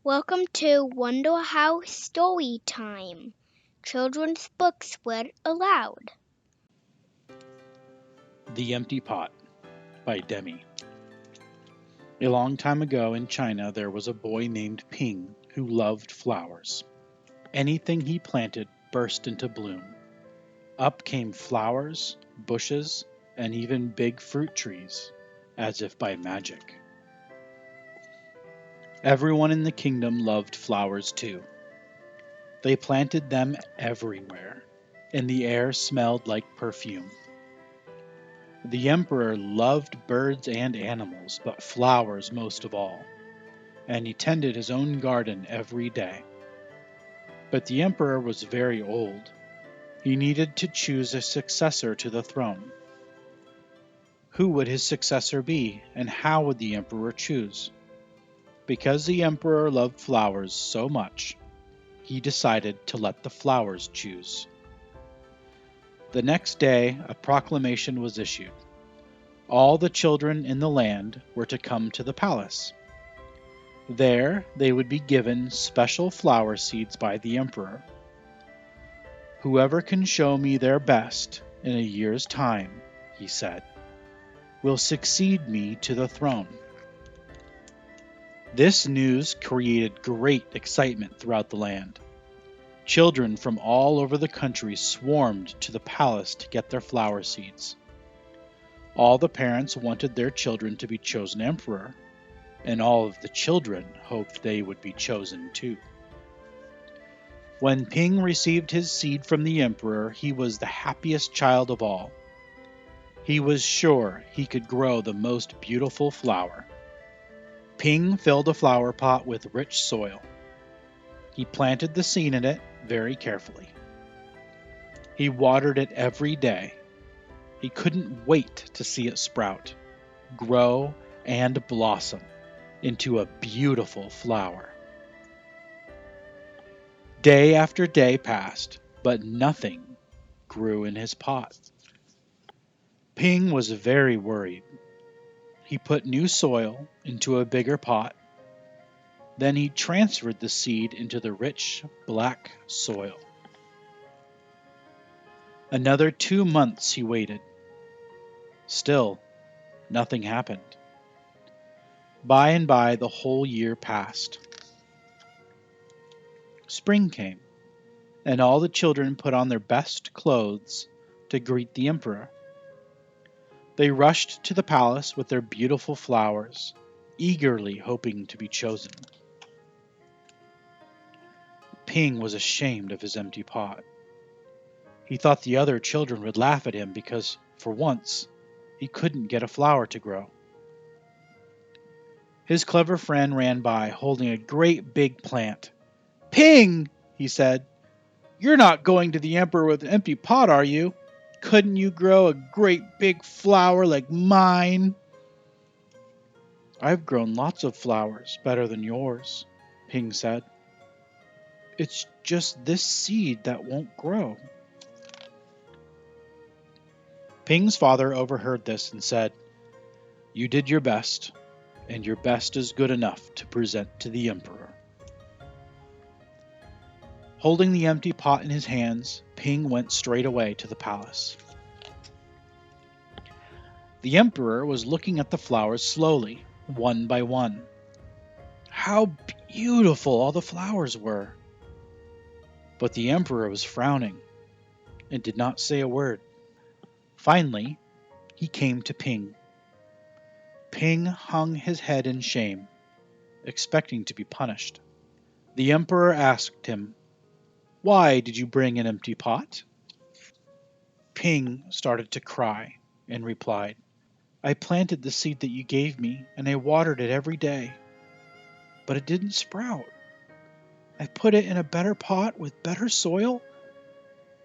Welcome to Wonder House Storytime. Children's books read aloud. The Empty Pot by Demi. A long time ago in China there was a boy named Ping who loved flowers. Anything he planted burst into bloom. Up came flowers, bushes, and even big fruit trees, as if by magic. Everyone in the kingdom loved flowers too. They planted them everywhere, and the air smelled like perfume. The emperor loved birds and animals, but flowers most of all, and he tended his own garden every day. But the emperor was very old. He needed to choose a successor to the throne. Who would his successor be, and how would the emperor choose? Because the emperor loved flowers so much, he decided to let the flowers choose. The next day, a proclamation was issued. All the children in the land were to come to the palace. There they would be given special flower seeds by the emperor. Whoever can show me their best in a year's time, he said, will succeed me to the throne. This news created great excitement throughout the land. Children from all over the country swarmed to the palace to get their flower seeds. All the parents wanted their children to be chosen emperor, and all of the children hoped they would be chosen too. When Ping received his seed from the emperor, he was the happiest child of all. He was sure he could grow the most beautiful flower. Ping filled a flower pot with rich soil. He planted the seed in it very carefully. He watered it every day. He couldn't wait to see it sprout, grow, and blossom into a beautiful flower. Day after day passed, but nothing grew in his pot. Ping was very worried. He put new soil into a bigger pot. Then he transferred the seed into the rich black soil. Another 2 months he waited. Still, nothing happened. By and by, the whole year passed. Spring came, and all the children put on their best clothes to greet the emperor. They rushed to the palace with their beautiful flowers, eagerly hoping to be chosen. Ping was ashamed of his empty pot. He thought the other children would laugh at him because, for once, he couldn't get a flower to grow. His clever friend ran by, holding a great big plant. "Ping!" he said. "You're not going to the emperor with an empty pot, are you? Couldn't you grow a great big flower like mine?" "I've grown lots of flowers better than yours," Ping said. "It's just this seed that won't grow." Ping's father overheard this and said, "You did your best, and your best is good enough to present to the emperor." Holding the empty pot in his hands, Ping went straight away to the palace. The emperor was looking at the flowers slowly, one by one. How beautiful all the flowers were! But the emperor was frowning and did not say a word. Finally, he came to Ping. Ping hung his head in shame, expecting to be punished. The emperor asked him, "Why did you bring an empty pot?" Ping started to cry and replied, "I planted the seed that you gave me, and I watered it every day. But it didn't sprout. I put it in a better pot with better soil,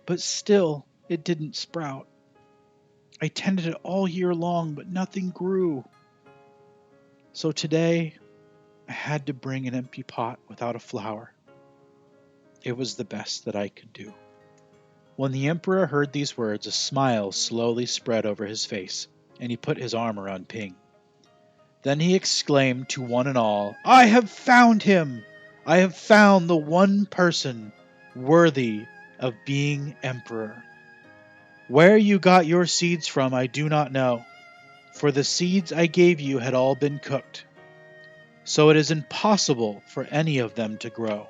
but still it didn't sprout. I tended it all year long, but nothing grew. So today, I had to bring an empty pot without a flower. It was the best that I could do." When the emperor heard these words, a smile slowly spread over his face, and he put his arm around Ping. Then he exclaimed to one and all, "I have found him! I have found the one person worthy of being emperor. Where you got your seeds from I do not know, for the seeds I gave you had all been cooked, so it is impossible for any of them to grow.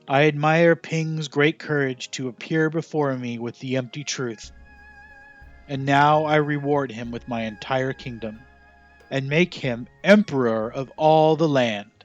I admire Ping's great courage to appear before me with the empty truth, and now I reward him with my entire kingdom, and make him emperor of all the land.